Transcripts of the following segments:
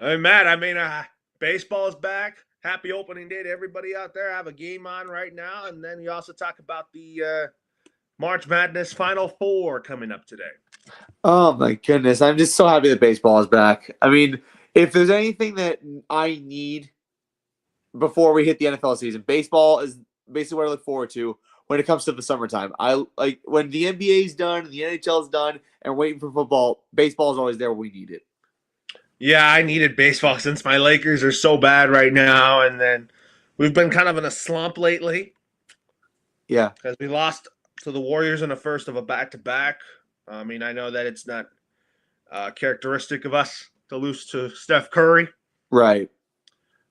Hey, Matt, baseball is back. Happy opening day to everybody out there. I have a game on right now. And then you also talk about the March Madness Final Four coming up today. Oh my goodness. I'm just so happy that baseball is back. I mean, if there's anything that I need before we hit the NFL season, baseball is basically what I look forward to when it comes to the summertime. I like when the NBA is done and the NHL is done and we're waiting for football, baseball is always there when we need it. Yeah, I needed baseball since my Lakers are so bad right now. And then we've been kind of in a slump lately Yeah. because we lost to the Warriors in the first of a back to back. I know that it's not characteristic of us to lose to Steph Curry, Right.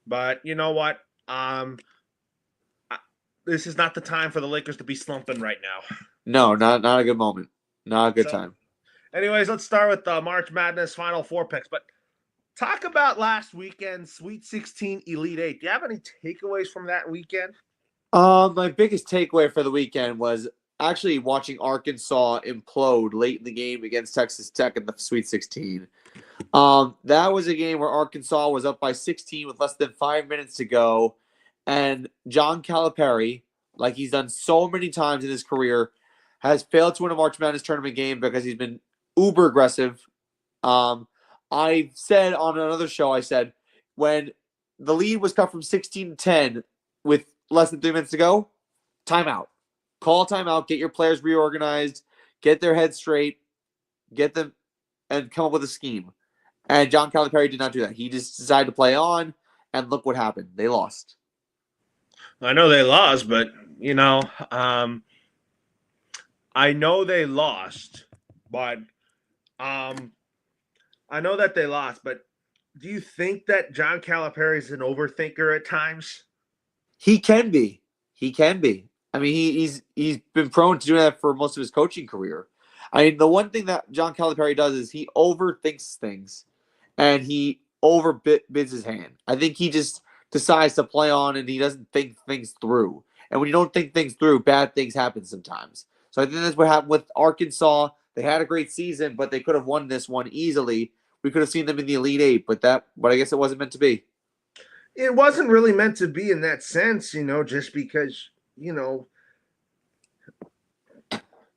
but you know what? Um, this is not the time for the Lakers to be slumping right now. No, not a good moment. Not a good So, time. anyways, let's start with the March Madness Final Four picks. But talk about last weekend's Sweet 16 Elite Eight. Do you have any takeaways from that weekend? My biggest takeaway for the weekend was actually watching Arkansas implode late in the game against Texas Tech in the Sweet 16. That was a game where Arkansas was up by 16 with less than 5 minutes to go, and John Calipari, like he's done so many times in his career, has failed to win a March Madness tournament game because he's been uber aggressive. I said on another show, I said when the lead was cut from 16 to 10 with less than 3 minutes to go, timeout. Call timeout, get your players reorganized, get their heads straight, get them, and come up with a scheme. And John Calipari did not do that. He just decided to play on, and look what happened. They lost. I know they lost, but I know they lost, but um, I know that they lost. But do you think that John Calipari is an overthinker at times? He can be. He can be. I mean, he's been prone to doing that for most of his coaching career. I mean, the one thing that John Calipari does is he overthinks things, and he overbids his hand. I think he just decides to play on, and he doesn't think things through. And when you don't think things through, bad things happen sometimes. So I think that's what happened with Arkansas. They had a great season, but they could have won this one easily. We could have seen them in the Elite Eight, but I guess it wasn't meant to be. It wasn't really meant to be in that sense, just because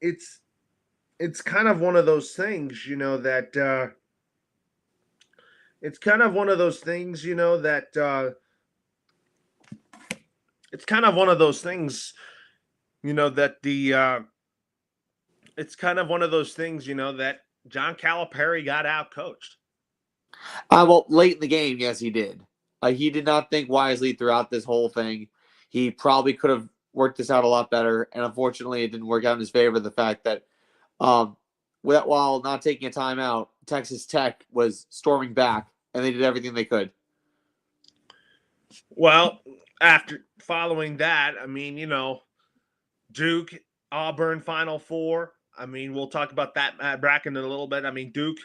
it's it's kind of one of those things, that it's kind of one of those things, that it's kind of one of those things, that the it's kind of one of those things, that John Calipari got out coached. Well, late in the game, yes, he did. He did not think wisely throughout this whole thing. He probably could have worked this out a lot better, and unfortunately, it didn't work out in his favor. The fact that, um, while not taking a timeout, Texas Tech was storming back, and they did everything they could. Well, after following that, Duke, Auburn, Final Four. We'll talk about that bracket in a little bit. Duke,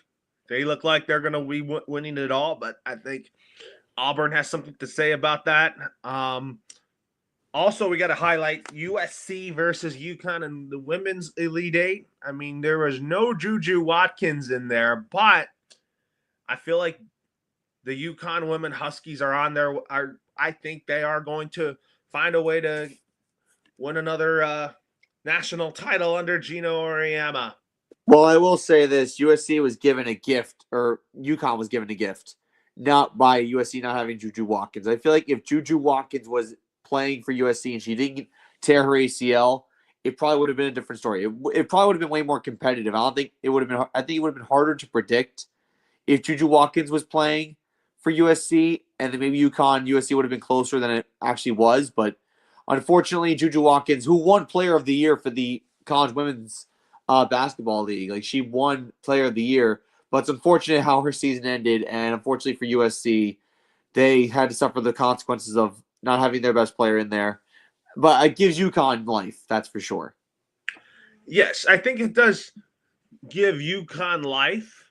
they look like they're going to be winning it all, but I think Auburn has something to say about that. Also, we got to highlight USC versus UConn in the women's Elite Eight. There was no Juju Watkins in there, but I feel like the UConn women Huskies are on there. I think they are going to find a way to win another national title under Gino Auriemma. Well, I will say this: USC was given a gift, or UConn was given a gift, not by USC not having Juju Watkins. I feel like if Juju Watkins was playing for USC and she didn't tear her ACL, it probably would have been a different story. It probably would have been way more competitive. I don't think it would have been. I think it would have been harder to predict if Juju Watkins was playing for USC, and then maybe USC would have been closer than it actually was. But unfortunately, Juju Watkins, who won Player of the Year for the College Women's Basketball League, like she won Player of the Year, but it's unfortunate how her season ended, and unfortunately for USC, they had to suffer the consequences of not having their best player in there. But it gives UConn life, that's for sure. Yes, I think it does give UConn life,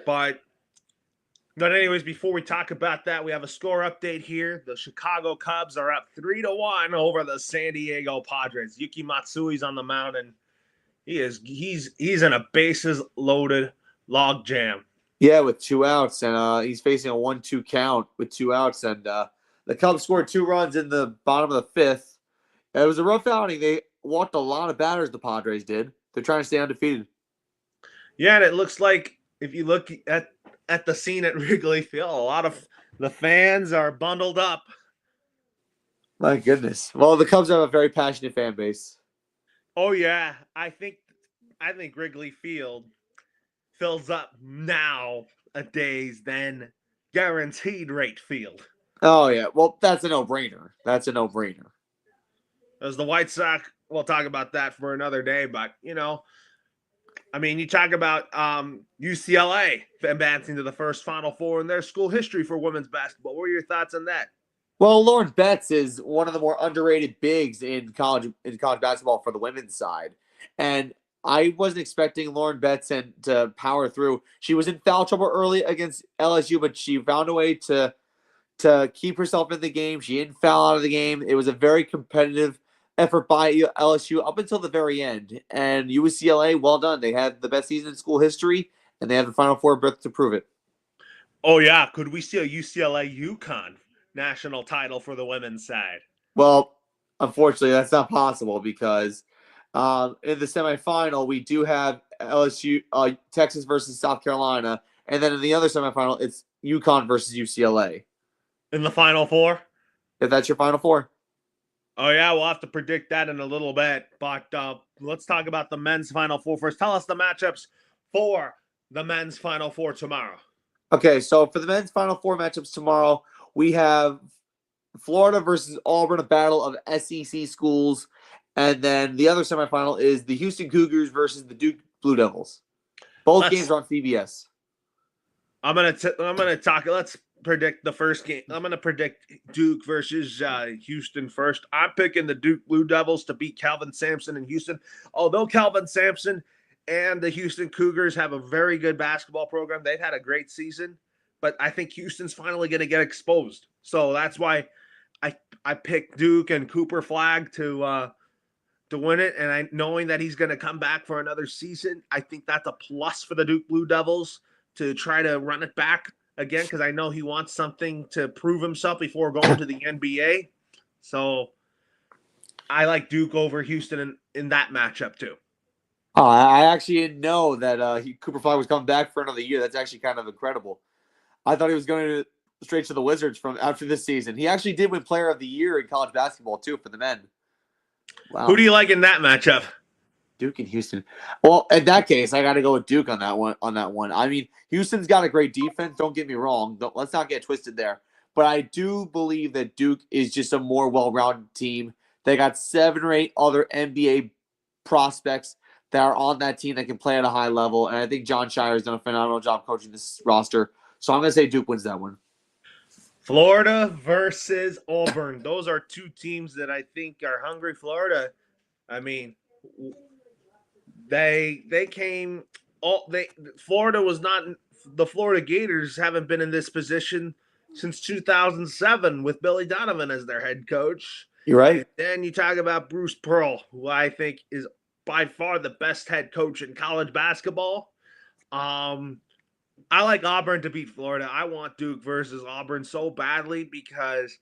but anyways, before we talk about that, we have a score update here. The Chicago Cubs are up 3-1 over the San Diego Padres. Yuki Matsui's on the mound, and he's in a bases loaded log jam. Yeah, with 2 outs, and he's facing a 1-2 count with 2 outs, and the Cubs scored 2 runs in the bottom of the fifth. It was a rough outing. They walked a lot of batters. The Padres did. They're trying to stay undefeated. Yeah, and it looks like if you look at the scene at Wrigley Field, a lot of the fans are bundled up. My goodness. Well, the Cubs have a very passionate fan base. Oh yeah, I think Wrigley Field fills up nowadays than guaranteed rate field. Oh yeah. Well, that's a no-brainer. That's a no-brainer. As the White Sox, we'll talk about that for another day, but I mean, you talk about UCLA advancing to the first Final Four in their school history for women's basketball. What are your thoughts on that? Well, Lauren Betts is one of the more underrated bigs in college basketball for the women's side, and I wasn't expecting Lauren Betts to power through. She was in foul trouble early against LSU, but she found a way to keep herself in the game. She didn't foul out of the game. It was a very competitive effort by LSU up until the very end. And UCLA, well done. They had the best season in school history, and they have the Final Four berth to prove it. Oh yeah, could we see a UCLA UConn national title for the women's side? Well, unfortunately, that's not possible because in the semifinal, we do have LSU, Texas versus South Carolina. And then in the other semifinal, it's UConn versus UCLA. In the Final Four? If that's your Final Four. Oh yeah, we'll have to predict that in a little bit. But let's talk about the men's Final Four first. Tell us the matchups for the men's Final Four tomorrow. Okay, so for the men's Final Four matchups tomorrow, we have Florida versus Auburn, a battle of SEC schools. And then the other semifinal is the Houston Cougars versus the Duke Blue Devils. Both games are on CBS. I'm gonna talk. Let's predict the first game. I'm gonna predict Duke versus Houston first. I'm picking the Duke Blue Devils to beat Calvin Sampson in Houston. Although Calvin Sampson and the Houston Cougars have a very good basketball program, they've had a great season. But I think Houston's finally going to get exposed. So that's why I picked Duke and Cooper Flag to win it. And knowing that he's going to come back for another season, I think that's a plus for the Duke Blue Devils to try to run it back again, because I know he wants something to prove himself before going to the NBA. So I like Duke over Houston in that matchup too. Oh, I actually didn't know that Cooper Flag was coming back for another year. That's actually kind of incredible. I thought he was going straight to the Wizards from after this season. He actually did win Player of the Year in college basketball too for the men. Wow. Who do you like in that matchup? Duke and Houston. Well, in that case, I got to go with Duke on that one. I mean, Houston's got a great defense. Don't get me wrong. Let's not get twisted there. But I do believe that Duke is just a more well-rounded team. They got 7 or 8 other NBA prospects that are on that team that can play at a high level. And I think John Shire has done a phenomenal job coaching this roster. So I'm going to say Duke wins that one. Florida versus Auburn. Those are two teams that I think are hungry. Florida, I mean, they came Florida was not, the Florida Gators haven't been in this position since 2007 with Billy Donovan as their head coach. You're right. And then you talk about Bruce Pearl, who I think is by far the best head coach in college basketball. I like Auburn to beat Florida. I want Duke versus Auburn so badly because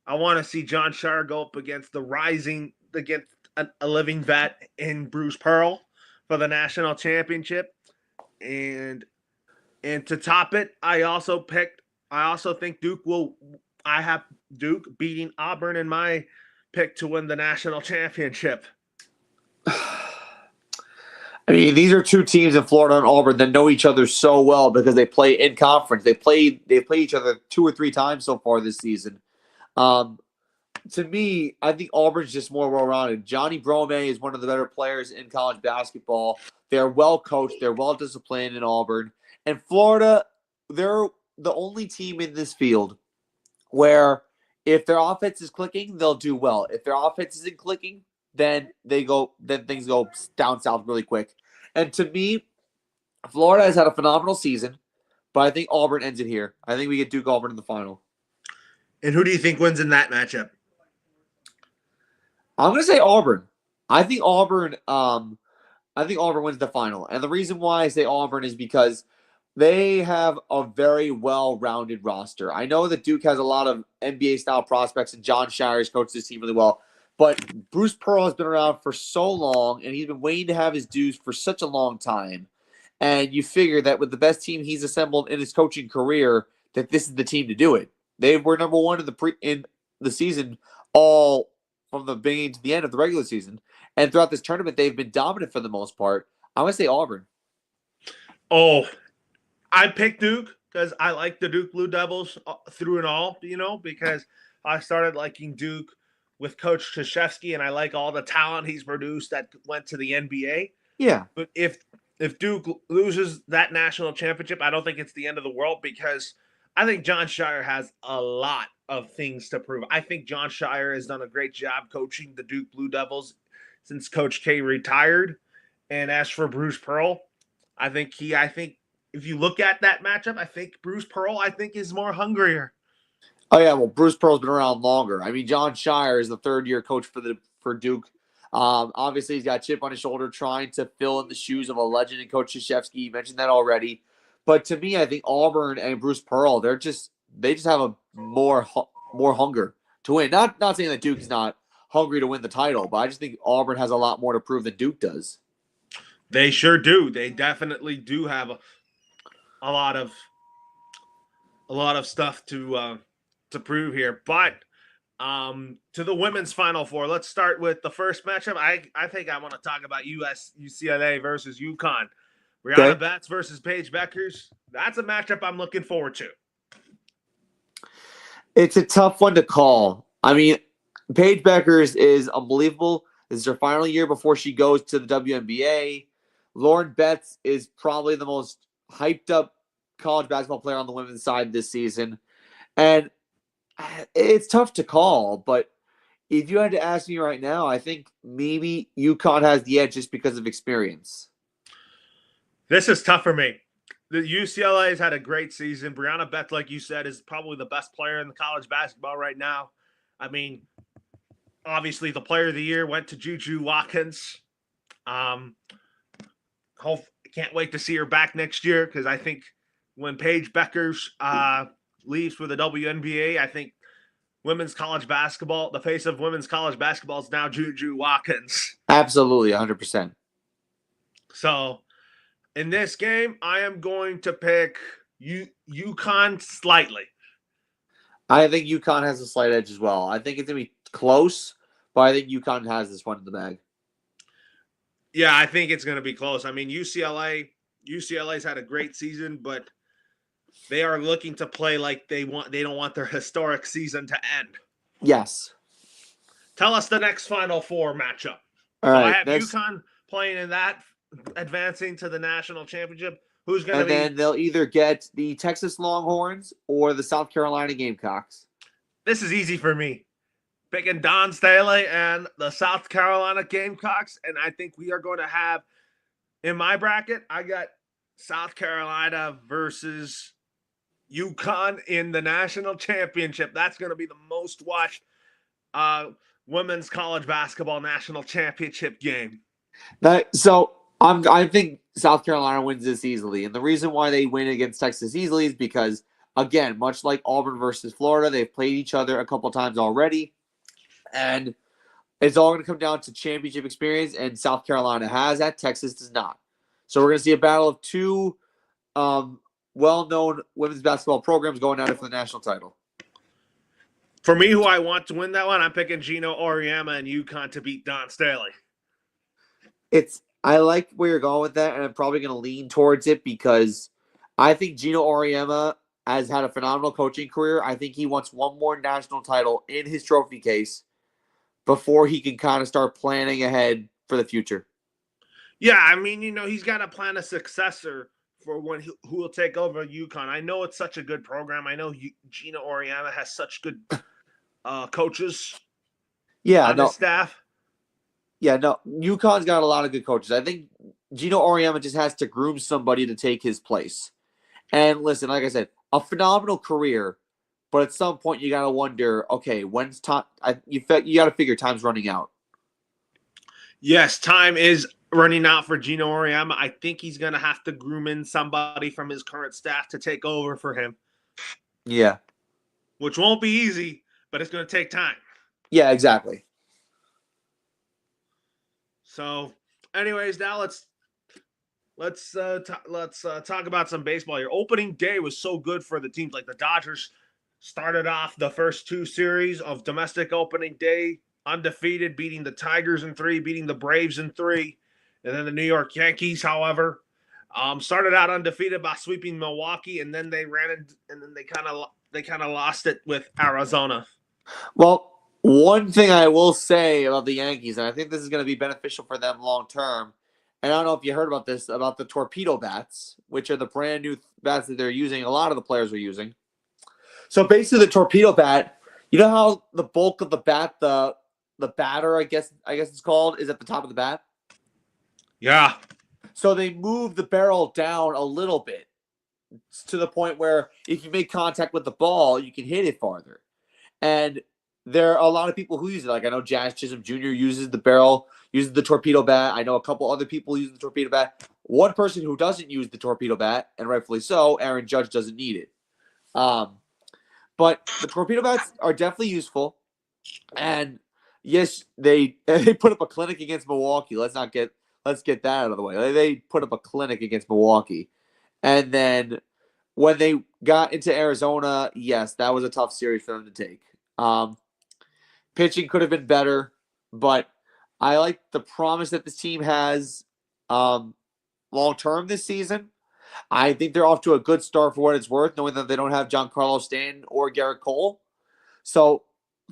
I want to see John Shire go up against against a living vet in Bruce Pearl for the national championship. And to top it, I also think I have Duke beating Auburn in my pick to win the national championship. I mean, these are two teams in Florida and Auburn that know each other so well because they play in conference. They play each other 2 or 3 times so far this season. To me, I think Auburn's just more well-rounded. Johnny Brome is one of the better players in college basketball. They're well coached. They're well disciplined in Auburn. And Florida, they're the only team in this field where if their offense is clicking, they'll do well. If their offense isn't clicking, then things go down south really quick. And to me, Florida has had a phenomenal season, but I think Auburn ends it here. I think we get Duke Auburn in the final. And who do you think wins in that matchup? I'm going to say Auburn. I think Auburn wins the final. And the reason why I say Auburn is because They have a very well-rounded roster. I know that Duke has a lot of NBA-style prospects, and John Shires coaches this team really well. But Bruce Pearl has been around for so long, and he's been waiting to have his dues for such a long time. And you figure that with the best team he's assembled in his coaching career, that this is the team to do it. They were number one in the season, all from the beginning to the end of the regular season, and throughout this tournament, they've been dominant for the most part. I want to say Auburn. Oh, I picked Duke because I like the Duke Blue Devils through and all, because I started liking Duke with Coach Krzyzewski, and I like all the talent he's produced that went to the NBA. Yeah. But if Duke loses that national championship, I don't think it's the end of the world, because I think John Shire has a lot of things to prove. I think John Shire has done a great job coaching the Duke Blue Devils since Coach K retired. And as for Bruce Pearl, I think if you look at that matchup, I think Bruce Pearl, is more hungrier. Oh yeah, well, Bruce Pearl's been around longer. I mean, John Shire is the third-year coach for Duke. Obviously, he's got a chip on his shoulder, trying to fill in the shoes of a legend in Coach Krzyzewski. You mentioned that already, but to me, I think Auburn and Bruce Pearl, they just have a more hunger to win. Not saying that Duke is not hungry to win the title, but I just think Auburn has a lot more to prove than Duke does. They sure do. They definitely do have a lot of stuff to prove here. But to the women's Final Four, let's start with the first matchup. I think I want to talk about UCLA versus UConn. Brianna Betts versus Paige Beckers. That's a matchup I'm looking forward to. It's a tough one to call. I mean, Paige Beckers is unbelievable. This is her final year before she goes to the WNBA. Lauren Betts is probably the most hyped up college basketball player on the women's side this season. And it's tough to call, but if you had to ask me right now, I think maybe UConn has the edge just because of experience. This is tough for me. The UCLA has had a great season. Brianna Betts, like you said, is probably the best player in the college basketball right now. I mean, obviously the player of the year went to Juju Watkins. Can't wait to see her back next year, because I think when Paige Beckers leaves for the WNBA, I think women's college basketball, the face of women's college basketball is now Juju Watkins. Absolutely, 100%. So in this game, I am going to pick UConn slightly. I think UConn has a slight edge as well. I think it's going to be close, but I think UConn has this one in the bag. Yeah, I think it's going to be close. I mean, UCLA's had a great season, but they are looking to play like they don't want their historic season to end. Yes. Tell us the next Final Four matchup. All right. I have UConn playing in that, advancing to the national championship. Who's going to be? And then they'll either get the Texas Longhorns or the South Carolina Gamecocks. This is easy for me. Picking Don Staley and the South Carolina Gamecocks. And I think we are going to have, in my bracket, I got South Carolina versus UConn in the national championship. That's going to be the most watched women's college basketball national championship game. I think South Carolina wins this easily. And the reason why they win against Texas easily is because, again, much like Auburn versus Florida, they've played each other a couple times already. And it's all going to come down to championship experience, and South Carolina has that. Texas does not. So we're going to see a battle of two well-known women's basketball programs going at it for the national title. For me, who I want to win that one, I'm picking Gino Auriemma and UConn to beat Don Staley. I like where you're going with that, and I'm probably going to lean towards it because I think Gino Auriemma has had a phenomenal coaching career. I think he wants one more national title in his trophy case before he can kind of start planning ahead for the future. Yeah, I mean, he's got to plan a successor for who will take over UConn. I know it's such a good program. I know Gino Auriemma has such good coaches on his staff. Yeah, no, UConn's got a lot of good coaches. I think Gino Auriemma just has to groom somebody to take his place. And listen, like I said, a phenomenal career, but at some point you got to wonder, okay, when's time? You got to figure time's running out. Yes, time is running out for Gino Auriemma. I think he's going to have to groom in somebody from his current staff to take over for him. Yeah. Which won't be easy, but it's going to take time. Yeah, exactly. So, anyways, now let's talk about some baseball here. Opening day was so good for the teams. Like the Dodgers started off the first two series of domestic opening day undefeated, beating the Tigers in 3, beating the Braves in 3, and then the New York Yankees, however, started out undefeated by sweeping Milwaukee, and then they kind of lost it with Arizona. Well, one thing I will say about the Yankees, and I think this is going to be beneficial for them long term, and I don't know if you heard about this, about the torpedo bats, which are the brand new bats that they're using. A lot of the players are using. So basically, the torpedo bat, you know how the bulk of the bat, the batter, I guess it's called, is at the top of the bat. Yeah. So they move the barrel down a little bit to the point where if you make contact with the ball, you can hit it farther. And there are a lot of people who use it. Like I know Jazz Chisholm Jr. uses the torpedo bat. I know a couple other people use the torpedo bat. One person who doesn't use the torpedo bat, and rightfully so, Aaron Judge, doesn't need it. But the torpedo bats are definitely useful. And yes, they put up a clinic against Milwaukee. Let's get that out of the way. They put up a clinic against Milwaukee. And then when they got into Arizona, yes, that was a tough series for them to take. Pitching could have been better, but I like the promise that this team has long term this season. I think they're off to a good start for what it's worth, knowing that they don't have Giancarlo Stanton or Garrett Cole. So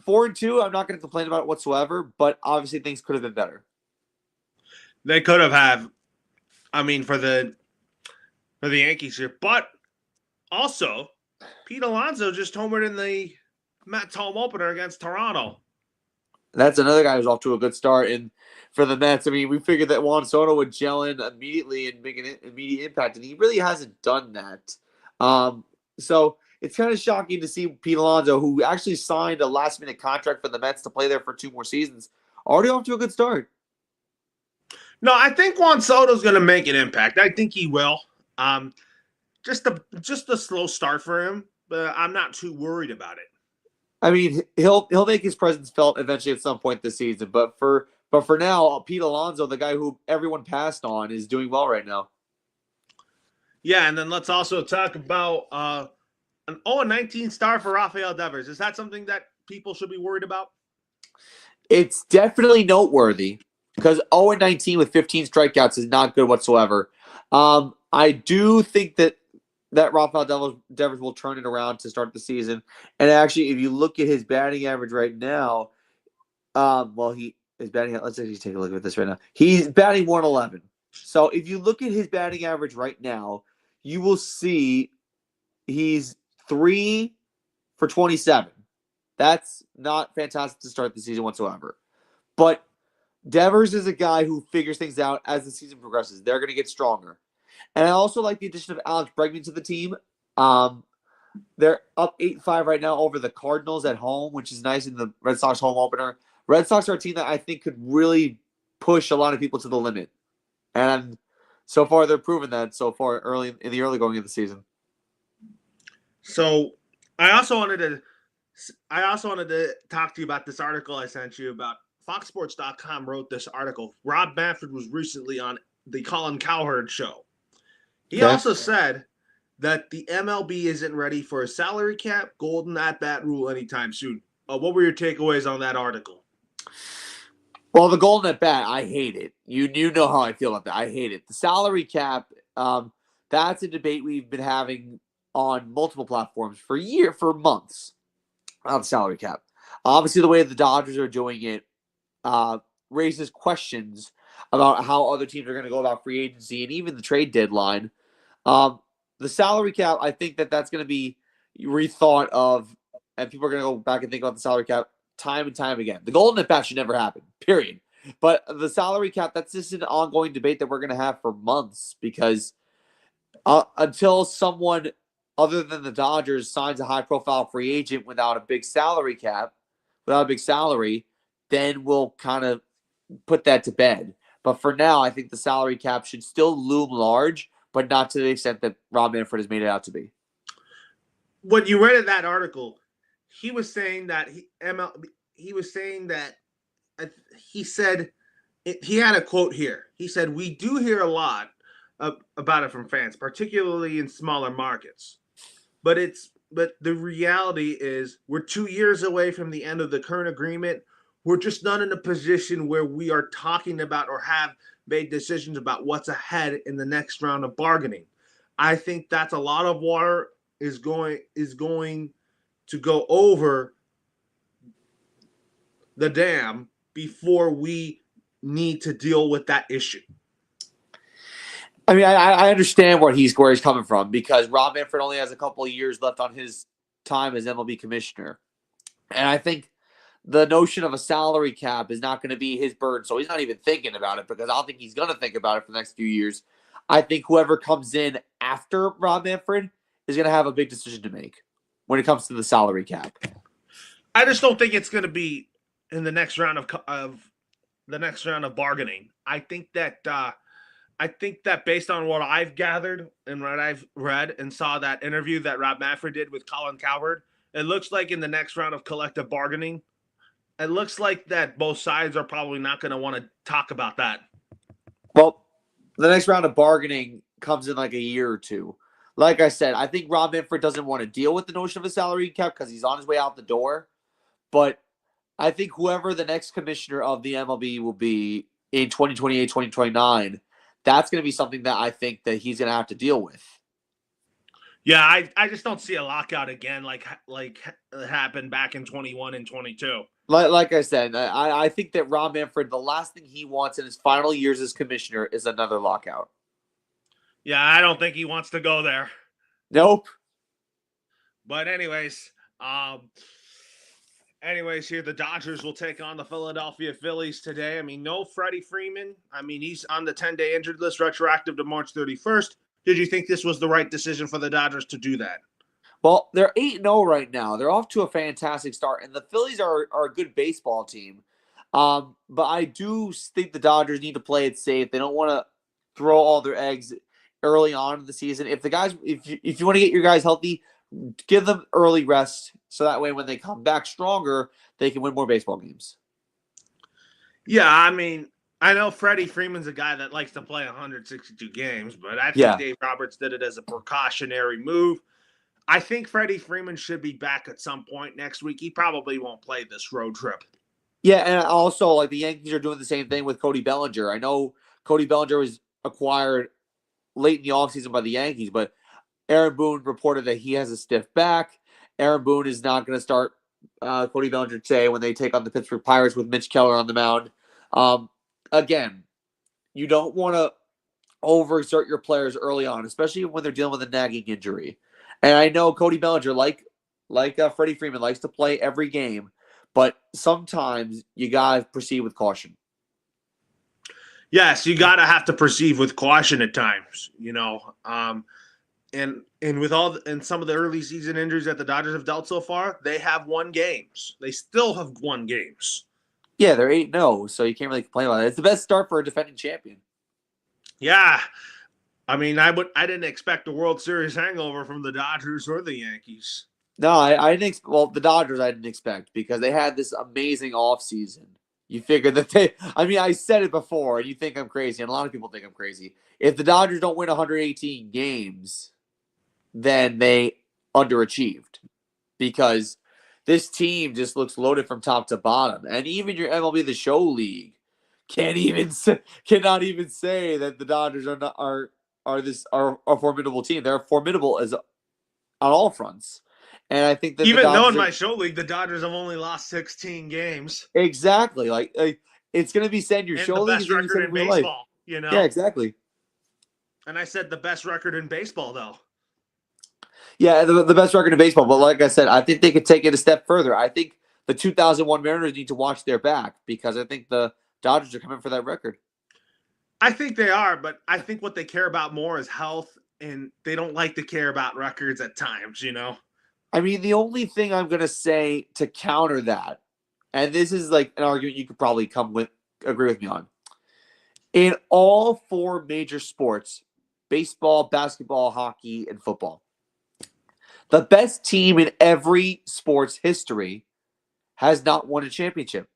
4-2, I'm not going to complain about it whatsoever, but obviously things could have been better. They could have. I mean, for the Yankees here, but also Pete Alonso just homered in the Mets home opener against Toronto. That's another guy who's off to a good start. And for the Mets, I mean, we figured that Juan Soto would gel in immediately and make an immediate impact, and he really hasn't done that. So it's kind of shocking to see Pete Alonso, who actually signed a last-minute contract for the Mets to play there for 2 more seasons, already off to a good start. No, I think Juan Soto's going to make an impact. I think he will. Just a slow start for him, but I'm not too worried about it. I mean, he'll make his presence felt eventually at some point this season, but for now, Pete Alonso, the guy who everyone passed on, is doing well right now. Yeah, and then let's also talk about an 0-19 start for Rafael Devers. Is that something that people should be worried about? It's definitely noteworthy because 0-19 with 15 strikeouts is not good whatsoever. I do think that Rafael Devers will turn it around to start the season. And actually, if you look at his batting average right now, his batting. Let's actually take a look at this right now. He's batting 111. So if you look at his batting average right now, you will see he's 3 for 27. That's not fantastic to start the season whatsoever. But Devers is a guy who figures things out as the season progresses. They're going to get stronger. And I also like the addition of Alex Bregman to the team. They're up 8-5 right now over the Cardinals at home, which is nice in the Red Sox home opener. Red Sox are a team that I think could really push a lot of people to the limit. And so far, they're proving that so far early going of the season. So I also wanted to talk to you about this article I sent you about FoxSports.com wrote this article. Rob Manfred was recently on the Colin Cowherd show. He also said that the MLB isn't ready for a salary cap, golden at-bat rule anytime soon. What were your takeaways on that article? Well, the golden at-bat, I hate it. You know how I feel about that. I hate it. The salary cap, that's a debate we've been having on multiple platforms for months on the salary cap. Obviously, the way the Dodgers are doing it raises questions about how other teams are going to go about free agency and even the trade deadline. The salary cap, I think that's going to be rethought of, and people are going to go back and think about the salary cap time and time again. The golden at bat should never happen, period. But the salary cap, that's just an ongoing debate that we're going to have for months because until someone other than the Dodgers signs a high-profile free agent without a big salary cap, without a big salary, then we'll kind of put that to bed. But for now, I think the salary cap should still loom large, but not to the extent that Rob Manfred has made it out to be. When you read that article, he was saying that he was saying that he said he had a quote here. He said, "We do hear a lot about it from fans, particularly in smaller markets. But the reality is we're 2 years away from the end of the current agreement. We're just not in a position where we are talking about or have made decisions about what's ahead in the next round of bargaining. I think that's a lot of water is going to go over the dam before we need to deal with that issue." I mean, I understand where he's coming from because Rob Manfred only has a couple of years left on his time as MLB commissioner. And I think the notion of a salary cap is not going to be his burden. So he's not even thinking about it because I don't think he's going to think about it for the next few years. I think whoever comes in after Rob Manfred is going to have a big decision to make when it comes to the salary cap. I just don't think it's going to be in the next round of the next round of bargaining. I think that based on what I've gathered and what I've read and saw that interview that Rob Manfred did with Colin Cowherd, it looks like in the next round of collective bargaining, it looks like that both sides are probably not going to want to talk about that. Well, the next round of bargaining comes in like a year or two. Like I said, I think Rob Manfred doesn't want to deal with the notion of a salary cap because he's on his way out the door. But I think whoever the next commissioner of the MLB will be in 2028, 2029, that's going to be something that I think that he's going to have to deal with. Yeah, I just don't see a lockout again like it happened back in 21 and 22. Like I said, I think that Rob Manfred, the last thing he wants in his final years as commissioner is another lockout. Yeah, I don't think he wants to go there. Nope. But anyways, here the Dodgers will take on the Philadelphia Phillies today. I mean, no Freddie Freeman. I mean, he's on the 10-day injured list, retroactive to March 31st. Did you think this was the right decision for the Dodgers to do that? Well, they're 8-0 right now. They're off to a fantastic start, and the Phillies are a good baseball team. But I do think the Dodgers need to play it safe. They don't want to throw all their eggs early on in the season. If you want to get your guys healthy, give them early rest so that way when they come back stronger, they can win more baseball games. Yeah, I mean, I know Freddie Freeman's a guy that likes to play 162 games, but I think Dave Roberts did it as a precautionary move. I think Freddie Freeman should be back at some point next week. He probably won't play this road trip. Yeah, and also, like, the Yankees are doing the same thing with Cody Bellinger. I know Cody Bellinger was acquired late in the offseason by the Yankees, but Aaron Boone reported that he has a stiff back. Aaron Boone is not going to start Cody Bellinger today when they take on the Pittsburgh Pirates with Mitch Keller on the mound. Again, you don't want to overexert your players early on, especially when they're dealing with a nagging injury. And I know Cody Bellinger, like Freddie Freeman, likes to play every game, but sometimes you gotta proceed with caution. Yes, you gotta have to proceed with caution at times, you know. And with some of the early season injuries that the Dodgers have dealt so far, they have won games. They still have won games. Yeah, they're 8-0, so you can't really complain about it. It's the best start for a defending champion. Yeah. I mean, I didn't expect a World Series hangover from the Dodgers or the Yankees. No, I didn't. Well, the Dodgers I didn't expect because they had this amazing offseason. You figured that I said it before, and you think I'm crazy, and a lot of people think I'm crazy. If the Dodgers don't win 118 games, then they underachieved because this team just looks loaded from top to bottom, and even your MLB The Show league cannot even say that the Dodgers are a formidable team. They're formidable on all fronts. And I think that even though in my show league, the Dodgers have only lost 16 games. Exactly. Like it's going to be said in your show league. The best record in baseball, you know? Yeah, exactly. And I said the best record in baseball, though. Yeah, the best record in baseball. But like I said, I think they could take it a step further. I think the 2001 Mariners need to watch their back because I think the Dodgers are coming for that record. I think they are, but I think what they care about more is health, and they don't like to care about records at times, you know? I mean, the only thing I'm going to say to counter that, and this is like an argument you could probably agree with me on. In all four major sports, baseball, basketball, hockey, and football, the best team in every sport's history has not won a championship.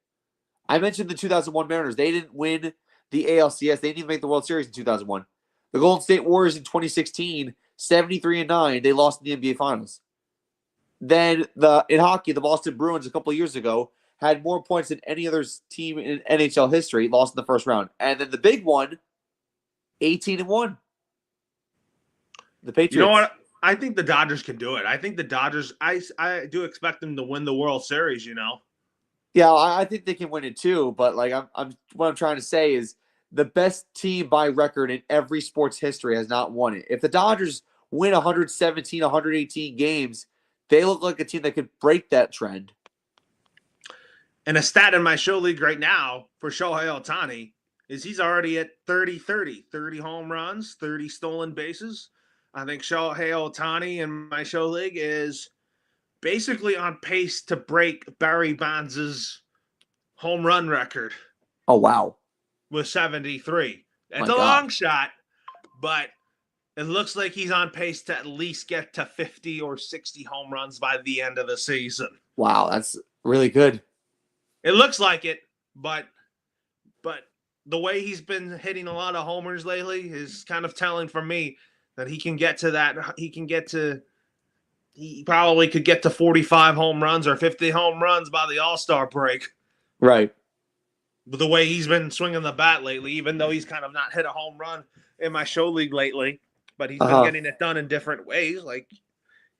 I mentioned the 2001 Mariners. They didn't win the ALCS. They didn't even make the World Series in 2001. The Golden State Warriors in 2016, 73-9, they lost in the NBA Finals. Then in hockey, the Boston Bruins a couple of years ago had more points than any other team in NHL history, lost in the first round. And then the big one, 18-1. The Patriots. You know what? I think the Dodgers can do it. I think the Dodgers, I do expect them to win the World Series, you know? Yeah, I think they can win it too. But like what I'm trying to say is the best team by record in every sports history has not won it. If the Dodgers win 117, 118 games, they look like a team that could break that trend. And a stat in my show league right now for Shohei Ohtani is he's already at 30-30, 30 home runs, 30 stolen bases. I think Shohei Ohtani in my show league is basically on pace to break Barry Bonds' home run record. Oh, wow. With 73. That's My a God. long shot, but it looks like he's on pace to at least get to 50 or 60 home runs by the end of the season. Wow, that's really good. It looks like it, but the way he's been hitting a lot of homers lately is kind of telling for me that he can get to that. He probably could get to 45 home runs or 50 home runs by the All-Star break. Right. With the way he's been swinging the bat lately, even though he's kind of not hit a home run in my show league lately, but he's been getting it done in different ways, like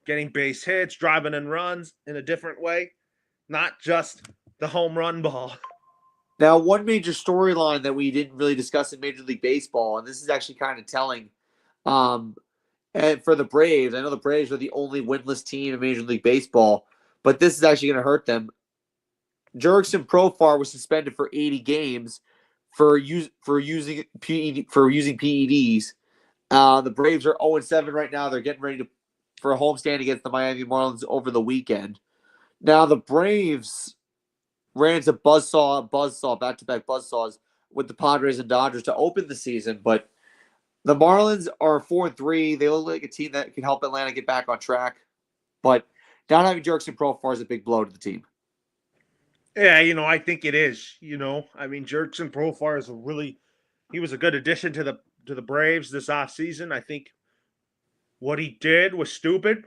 getting base hits, driving in runs in a different way, not just the home run ball. Now, one major storyline that we didn't really discuss in Major League Baseball, and this is actually kind of telling, and for the Braves, I know the Braves are the only winless team in Major League Baseball, but this is actually going to hurt them. Jurickson Profar was suspended for 80 games for using PEDs. The Braves are 0-7 right now. They're getting ready for a homestand against the Miami Marlins over the weekend. Now, the Braves ran into back-to-back buzzsaws with the Padres and Dodgers to open the season, but the Marlins are 4-3. They look like a team that can help Atlanta get back on track, but not having Jurickson Profar is a big blow to the team. Yeah, I think it is. I mean, Jurickson Profar is he was a good addition to the Braves this offseason. I think what he did was stupid.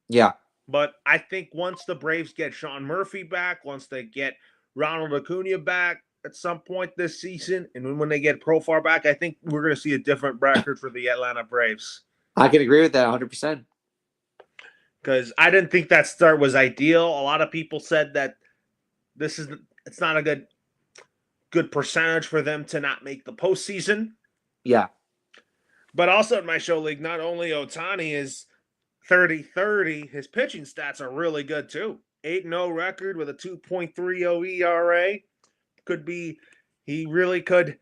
Yeah. But I think once the Braves get Sean Murphy back, once they get Ronald Acuna back at some point this season, and when they get Profar back, I think we're going to see a different record for the Atlanta Braves. I can agree with that 100%. Because I didn't think that start was ideal. A lot of people said that it's not a good percentage for them to not make the postseason. Yeah. But also in my show league, not only Ohtani is 30-30, his pitching stats are really good too. 8-0 record with a 2.30 ERA. He really could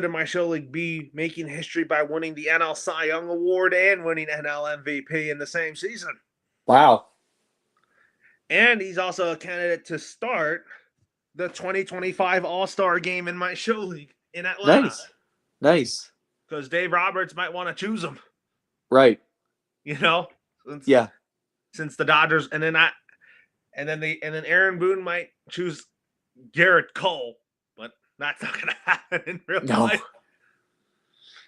in my show league be making history by winning the NL Cy Young Award and winning NL MVP in the same season. Wow. And he's also a candidate to start the 2025 All-Star game in my show league in Atlanta. Nice. Because Dave Roberts might want to choose him. Right. Since the Dodgers, and then Aaron Boone might choose Garrett Cole, but that's not gonna happen in real life.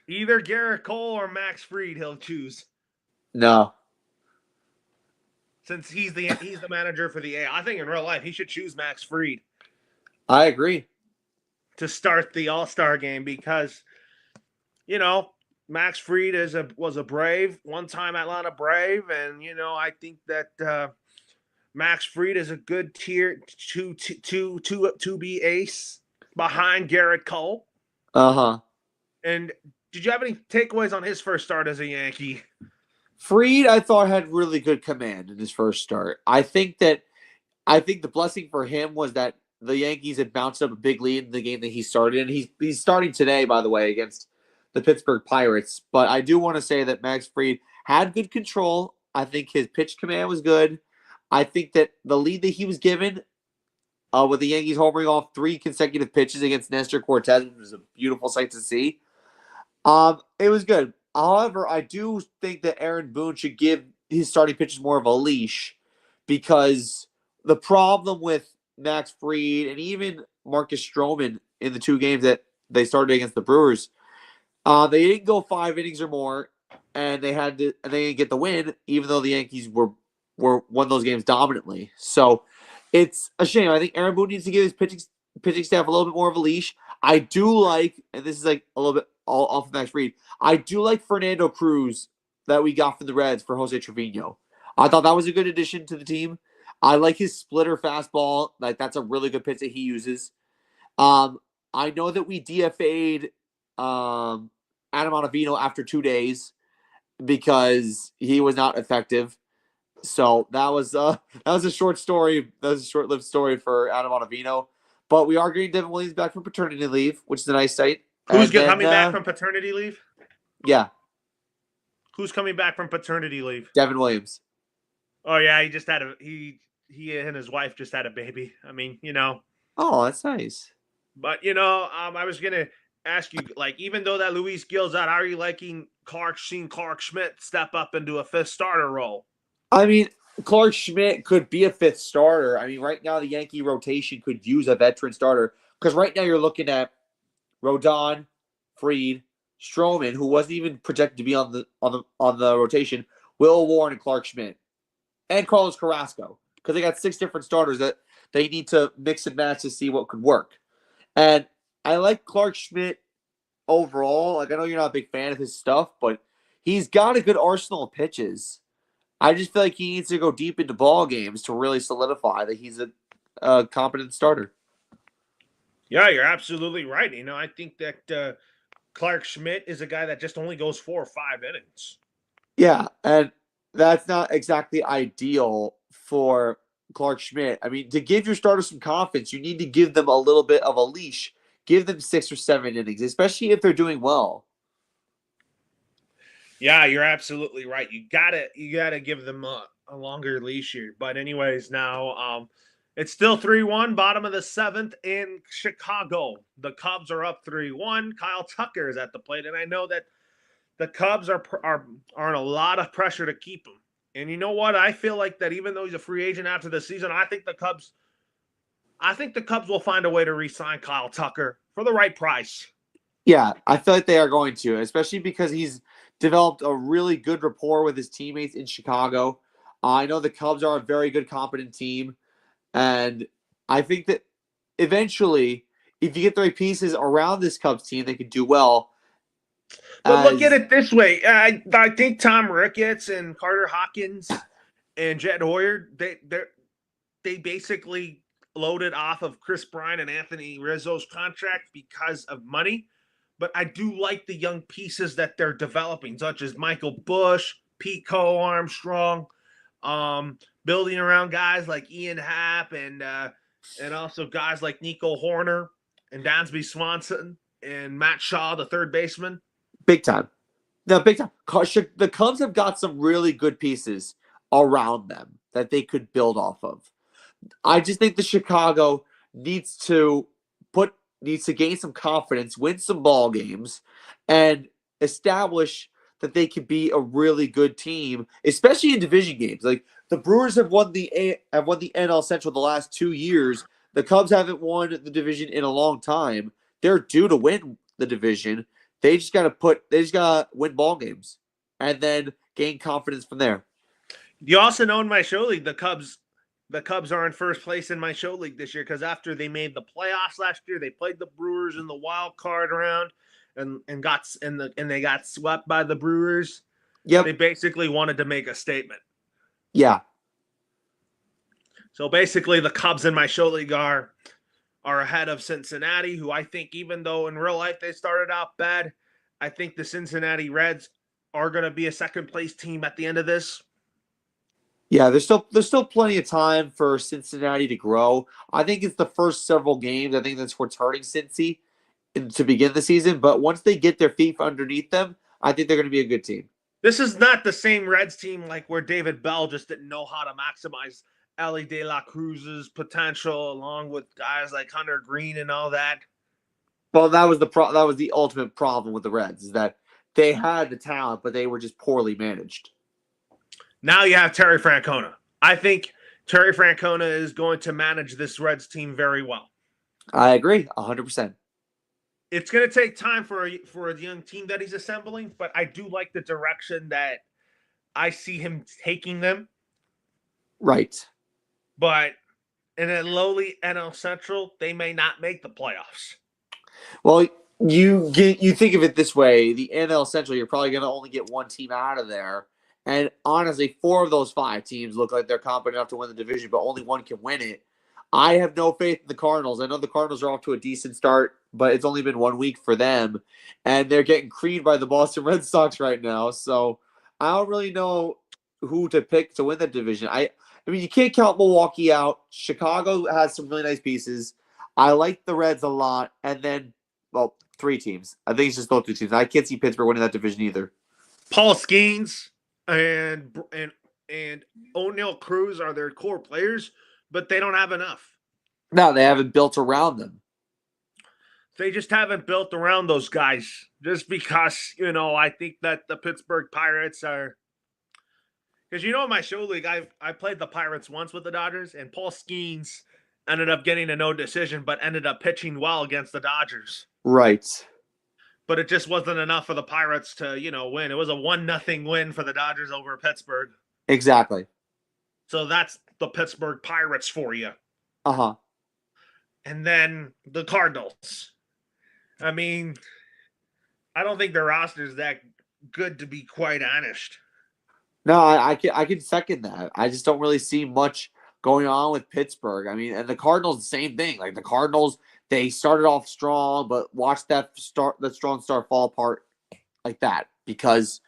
Either Garrett Cole or Max Fried he'll choose. No. Since he's the manager for the A, I think in real life he should choose Max Fried. I agree. To start the All-Star game because, Max Fried was a Brave, one-time Atlanta Brave, and I think that Max Fried is a good tier to be ace behind Garrett Cole. And did you have any takeaways on his first start as a Yankee? Fried, I thought, had really good command in his first start. I think the blessing for him was that the Yankees had bounced up a big lead in the game that he started in. He's starting today, by the way, against the Pittsburgh Pirates. But I do want to say that Max Fried had good control. I think his pitch command was good. I think that the lead that he was given, with the Yankees homering off 3 consecutive pitches against Nestor Cortez, which was a beautiful sight to see. It was good. However, I do think that Aaron Boone should give his starting pitchers more of a leash, because the problem with Max Fried and even Marcus Stroman in the 2 games that they started against the Brewers, they didn't go 5 innings or more, and they didn't get the win, even though the Yankees won those games dominantly. So it's a shame. I think Aaron Boone needs to give his pitching staff a little bit more of a leash. I do like, and this is like a little bit all off of Max Fried, I do like Fernando Cruz that we got from the Reds for Jose Trevino. I thought that was a good addition to the team. I like his splitter fastball. Like, that's a really good pitch that he uses. I know that we DFA'd Adam Ottavino after 2 days because he was not effective. So that was a short story. That was a short-lived story for Adam Ottavino. But we are getting Devin Williams back from paternity leave, which is a nice sight. Who's coming back from paternity leave? Yeah. Who's coming back from paternity leave? Devin Williams. Oh yeah, he just had he and his wife just had a baby. I mean, Oh, that's nice. But I was gonna ask you, like, even though that Luis Gil's out, how are you liking seeing Clark Schmidt step up into a 5th starter role? I mean, Clark Schmidt could be a 5th starter. I mean, right now the Yankee rotation could use a veteran starter, because right now you're looking at Rodon, Fried, Stroman, who wasn't even projected to be on the rotation, Will Warren, and Clark Schmidt, and Carlos Carrasco, because they got 6 different starters that they need to mix and match to see what could work. And I like Clark Schmidt overall. Like, I know you're not a big fan of his stuff, but he's got a good arsenal of pitches. I just feel like he needs to go deep into ball games to really solidify that he's a competent starter. Yeah, you're absolutely right. I think that Clark Schmidt is a guy that just only goes 4 or 5 innings. Yeah, and that's not exactly ideal for Clark Schmidt. I mean, to give your starters some confidence, you need to give them a little bit of a leash. Give them 6 or 7 innings, especially if they're doing well. Yeah, you're absolutely right. You gotta give them a longer leash here. But anyways, now it's still 3-1, bottom of the 7th in Chicago. The Cubs are up 3-1. Kyle Tucker is at the plate, and I know that the Cubs are in a lot of pressure to keep him. And you know what? I feel like that even though he's a free agent after the season, I think the Cubs will find a way to re-sign Kyle Tucker for the right price. Yeah, I feel like they are going to, especially because he's developed a really good rapport with his teammates in Chicago. I know the Cubs are a very good, competent team, and I think that eventually, if you get the right pieces around this Cubs team, they could do well. But look at it this way. I think Tom Ricketts and Carter Hawkins and Jed Hoyer, they basically loaded off of Chris Bryant and Anthony Rizzo's contract because of money. But I do like the young pieces that they're developing, such as Michael Bush, Pico Armstrong, building around guys like Ian Happ and also guys like Nico Horner and Dansby Swanson and Matt Shaw, the third baseman. Big time. No, big time. The Cubs have got some really good pieces around them that they could build off of. I just think the Chicago needs to gain some confidence, win some ball games, and establish that they could be a really good team, especially in division games. Like, the Brewers have won the NL Central the last 2 years. The Cubs haven't won the division in a long time. They're due to win the division. They just gotta win ball games and then gain confidence from there. You also know in my show league, the Cubs are in first place in my show league this year because after they made the playoffs last year, they played the Brewers in the wild card round and they got swept by the Brewers. Yep. They basically wanted to make a statement. Yeah. So basically, the Cubs in my show league are ahead of Cincinnati, who I think, even though in real life they started out bad, I think the Cincinnati Reds are going to be a second place team at the end of this. Yeah, there's still plenty of time for Cincinnati to grow. I think it's the first several games. I think that's what's hurting Cincy to begin the season. But once they get their feet underneath them, I think they're going to be a good team. This is not the same Reds team like where David Bell just didn't know how to maximize Ellie De La Cruz's potential, along with guys like Hunter Green and all that. Well, that was the ultimate problem with the Reds, is that they had the talent, but they were just poorly managed. Now you have Terry Francona. I think Terry Francona is going to manage this Reds team very well. I agree, 100%. It's going to take time for a young team that he's assembling, but I do like the direction that I see him taking them. Right. But in a lowly NL Central, they may not make the playoffs. Well, you think of it this way: the NL Central, you're probably going to only get one team out of there, and honestly, 4 of those 5 teams look like they're competent enough to win the division, but only one can win it. I have no faith in the Cardinals. I know the Cardinals are off to a decent start, but it's only been 1 week for them, and they're getting creamed by the Boston Red Sox right now. So I don't really know who to pick to win the division. I mean, you can't count Milwaukee out. Chicago has some really nice pieces. I like the Reds a lot, and then, well, 3 teams. I think it's just those 2 teams. I can't see Pittsburgh winning that division either. Paul Skeens and O'Neill Cruz are their core players, but they don't have enough. No, they haven't built around them. They just haven't built around those guys. Just because, I think that the Pittsburgh Pirates are. Because in my show league, I played the Pirates once with the Dodgers, and Paul Skeens ended up getting a no decision, but ended up pitching well against the Dodgers. Right. But it just wasn't enough for the Pirates to, win. It was a 1-0 win for the Dodgers over Pittsburgh. Exactly. So that's the Pittsburgh Pirates for you. Uh-huh. And then the Cardinals. I mean, I don't think their roster is that good, to be quite honest. No, I can second that. I just don't really see much going on with Pittsburgh. I mean, and the Cardinals, the same thing. Like the Cardinals, they started off strong, but watch that strong start fall apart like that, because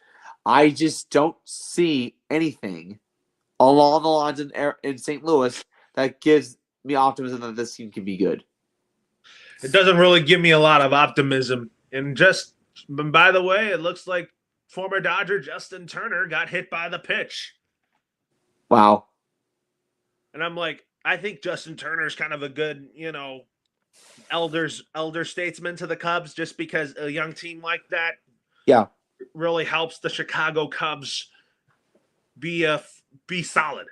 I just don't see anything along the lines in St. Louis that gives me optimism that this team can be good. It doesn't really give me a lot of optimism. And by the way, it looks like former Dodger Justin Turner got hit by the pitch. Wow. And I'm like, I think Justin Turner is kind of a good, elder statesman to the Cubs, just because a young team like that really helps the Chicago Cubs be solid.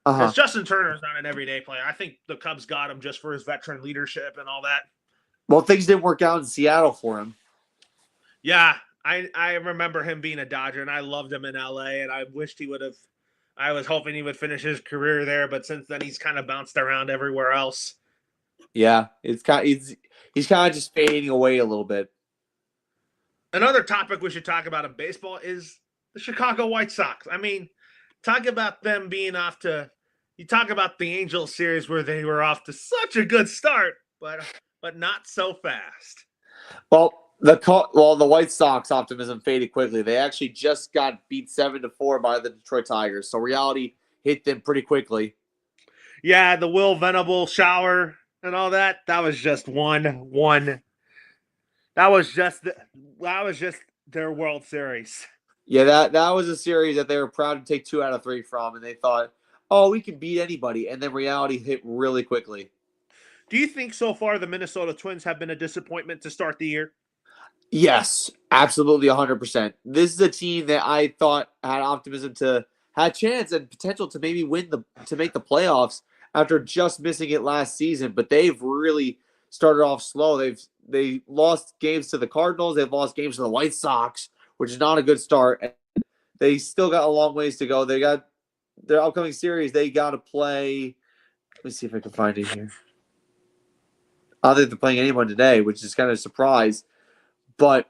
Because Justin Turner is not an everyday player. I think the Cubs got him just for his veteran leadership and all that. Well, things didn't work out in Seattle for him. Yeah, I remember him being a Dodger, and I loved him in LA, and I wished he would have. I was hoping he would finish his career there, but since then he's kind of bounced around everywhere else. Yeah, he's kind of just fading away a little bit. Another topic we should talk about in baseball is the Chicago White Sox. I mean, talk about them being off to. You talk about the Angels series where they were off to such a good start, but not so fast. Well, the White Sox optimism faded quickly. They actually just got beat 7-4 by the Detroit Tigers, so reality hit them pretty quickly. Yeah, the Will Venable shower and all that. That was just one. That was just their World Series. Yeah, that was a series that they were proud to take 2 out of 3 from, and they thought, oh, we can beat anybody, and then reality hit really quickly. Do you think so far the Minnesota Twins have been a disappointment to start the year? Yes, absolutely 100%. This is a team that I thought had optimism had chance and potential to maybe to make the playoffs after just missing it last season, but they've really started off slow. They lost games to the Cardinals, they've lost games to the White Sox, which is not a good start. And they still got a long ways to go. They got their upcoming series. They got to play. Let me see if I can find it here. I don't think they're playing anyone today, which is kind of a surprise. But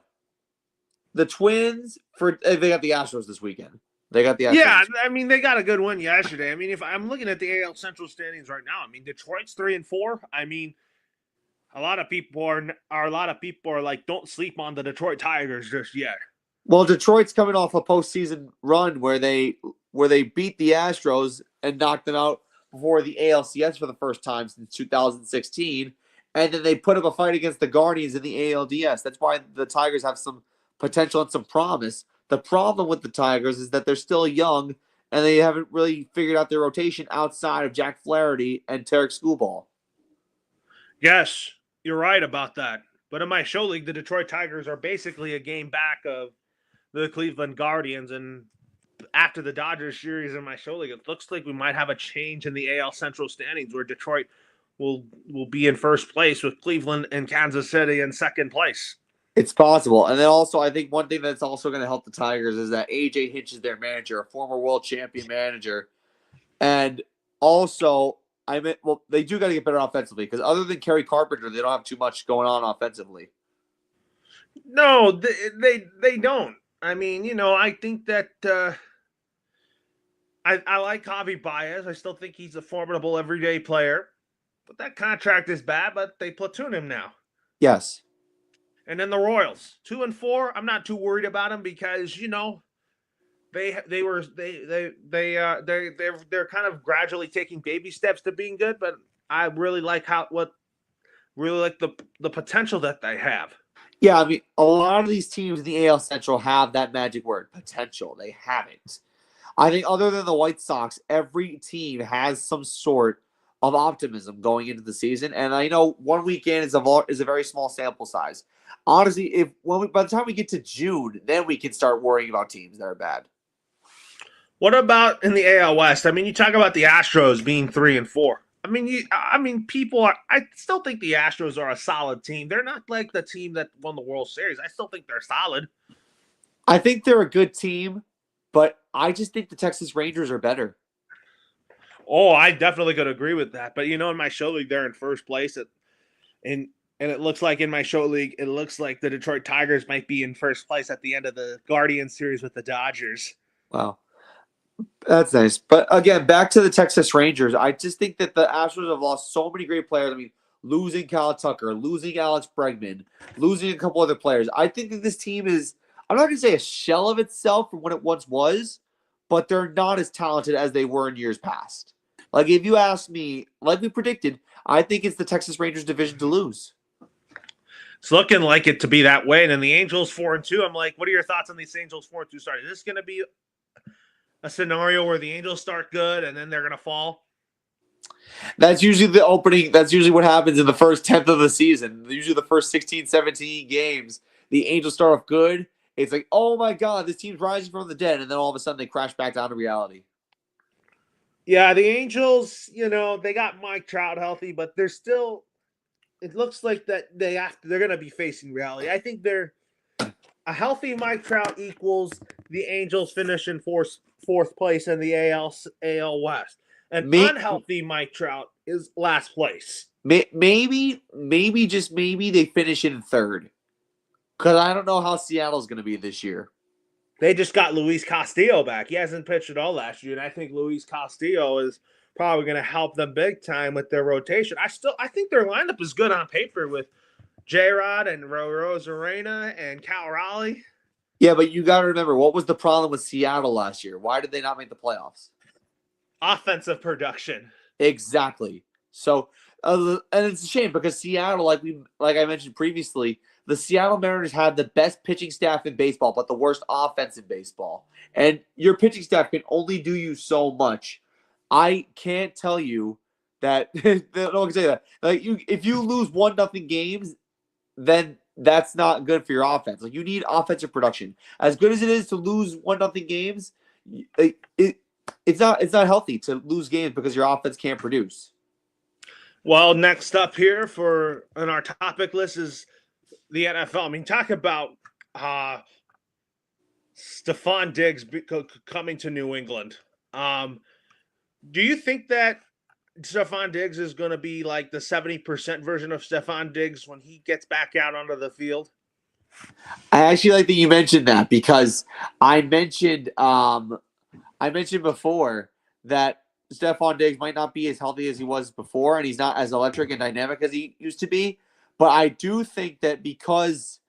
the Twins, they got the Astros this weekend. Yeah, I mean, they got a good win yesterday. I mean, if I'm looking at the AL Central standings right now, I mean, Detroit's 3-4. I mean, a lot of people are like, don't sleep on the Detroit Tigers just yet. Well, Detroit's coming off a postseason run where they beat the Astros and knocked them out before the ALCS for the first time since 2016. And then they put up a fight against the Guardians in the ALDS. That's why the Tigers have some potential and some promise. The problem with the Tigers is that they're still young and they haven't really figured out their rotation outside of Jack Flaherty and Tarek Schoolball. Yes, you're right about that. But in my show league, the Detroit Tigers are basically a game back of the Cleveland Guardians. And after the Dodgers series in my show league, it looks like we might have a change in the AL Central standings where Detroit will be in first place with Cleveland and Kansas City in second place. It's possible. And then also, I think one thing that's also going to help the Tigers is that AJ Hinch is their manager, a former world champion manager. And also, they do got to get better offensively because other than Kerry Carpenter, they don't have too much going on offensively. No, they don't. I mean, I think that I like Javi Baez. I still think he's a formidable everyday player. But that contract is bad, but they platoon him now. Yes. And then the Royals, 2-4. I'm not too worried about them because they're kind of gradually taking baby steps to being good. But I really like the potential that they have. Yeah, I mean, a lot of these teams in the AL Central have that magic word, potential. They haven't. I think other than the White Sox, every team has some sort of optimism going into the season. And I know one weekend is a very small sample size. Honestly, by the time we get to June, then we can start worrying about teams that are bad. What about in the AL West? I mean, you talk about the Astros being 3-4. I still think the Astros are a solid team. They're not like the team that won the World Series. I still think they're solid. I think they're a good team, but I just think the Texas Rangers are better. Oh, I definitely could agree with that. But in my show league, they're in first place. And it looks like in my show league, it looks like the Detroit Tigers might be in first place at the end of the Guardians series with the Dodgers. Wow. That's nice. But again, back to the Texas Rangers. I just think that the Astros have lost so many great players. I mean, losing Kyle Tucker, losing Alex Bregman, losing a couple other players. I think that this team is, I'm not going to say a shell of itself from what it once was, but they're not as talented as they were in years past. Like, if you ask me, like we predicted, I think it's the Texas Rangers division to lose. It's looking like it to be that way. And then the Angels 4-2. I'm like, what are your thoughts on these Angels 4-2 start? Is this going to be a scenario where the Angels start good and then they're going to fall? That's usually the opening. That's usually what happens in the first 10th of the season. Usually the first 16, 17 games, the Angels start off good. It's like, oh my God, this team's rising from the dead. And then all of a sudden they crash back down to reality. Yeah, the Angels, they got Mike Trout healthy, but they're still, it looks like that they're going to be facing reality. I think they're a healthy Mike Trout equals the Angels finish in fourth place in the AL West. An unhealthy Mike Trout is last place. Maybe just maybe they finish in third. Because I don't know how Seattle's going to be this year. They just got Luis Castillo back. He hasn't pitched at all last year, and I think Luis Castillo is probably going to help them big time with their rotation. I think their lineup is good on paper with J-Rod and Rosarena and Cal Raleigh. Yeah, but you got to remember, what was the problem with Seattle last year? Why did they not make the playoffs? Offensive production. Exactly. So, and it's a shame because Seattle, like I mentioned previously, the Seattle Mariners had the best pitching staff in baseball, but the worst offense in baseball. And your pitching staff can only do you so much. I can't tell you that. No one can say that. Like if you lose 1-0 games, then that's not good for your offense. Like you need offensive production. As good as it is to lose 1-0 games, it's not healthy to lose games because your offense can't produce. Well, next up here on our topic list is the NFL. I mean, talk about Stephon Diggs coming to New England. Do you think that Stephon Diggs is going to be like the 70% version of Stephon Diggs when he gets back out onto the field? I actually like that you mentioned that because I mentioned before that Stephon Diggs might not be as healthy as he was before, and he's not as electric and dynamic as he used to be. But I do think that because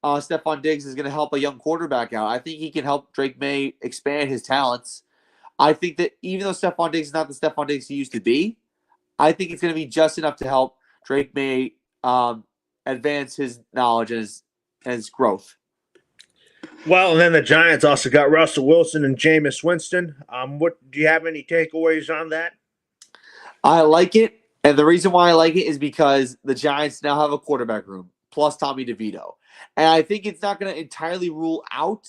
Stephon Diggs is going to help a young quarterback out, I think he can help Drake May expand his talents. I think that even though Stephon Diggs is not the Stephon Diggs he used to be, I think it's going to be just enough to help Drake May advance his knowledge and his growth. Well, and then the Giants also got Russell Wilson and Jameis Winston. What do you have any takeaways on that? I like it, and the reason why I like it is because the Giants now have a quarterback room plus Tommy DeVito, and I think it's not going to entirely rule out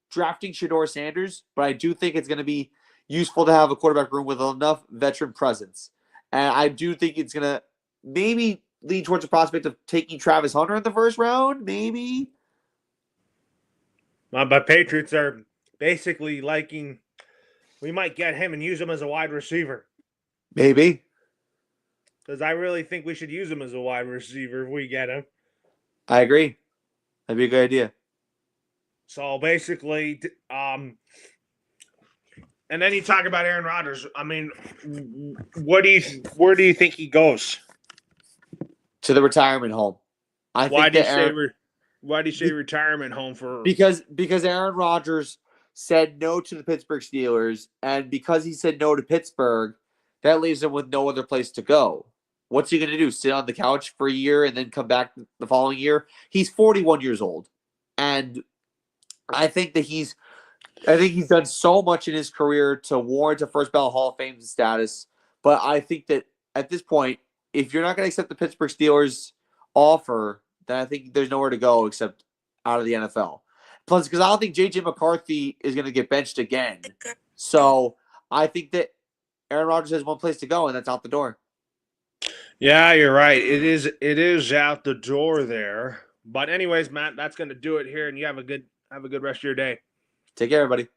drafting Shador Sanders, but I do think it's going to be useful to have a quarterback room with enough veteran presence, and I do think it's going to maybe lean towards the prospect of taking Travis Hunter in the first round, maybe. My Patriots are basically liking. We might get him and use him as a wide receiver. Maybe. Because I really think we should use him as a wide receiver if we get him. I agree. That'd be a good idea. So basically, and then you talk about Aaron Rodgers. I mean, where do you think he goes? To the retirement home. Why do you say retirement home for? Because Aaron Rodgers said no to the Pittsburgh Steelers, and because he said no to Pittsburgh, that leaves him with no other place to go. What's he going to do? Sit on the couch for a year and then come back the following year? He's 41 years old, and I think he's done so much in his career to warrant a first ballot Hall of Fame status. But I think that at this point, if you're not going to accept the Pittsburgh Steelers offer, then I think there's nowhere to go except out of the NFL. Plus, because I don't think J.J. McCarthy is going to get benched again. So I think that Aaron Rodgers has one place to go, and that's out the door. Yeah, you're right. It is out the door there. But anyways, Matt, that's going to do it here, and you have a good rest of your day. Take care, everybody.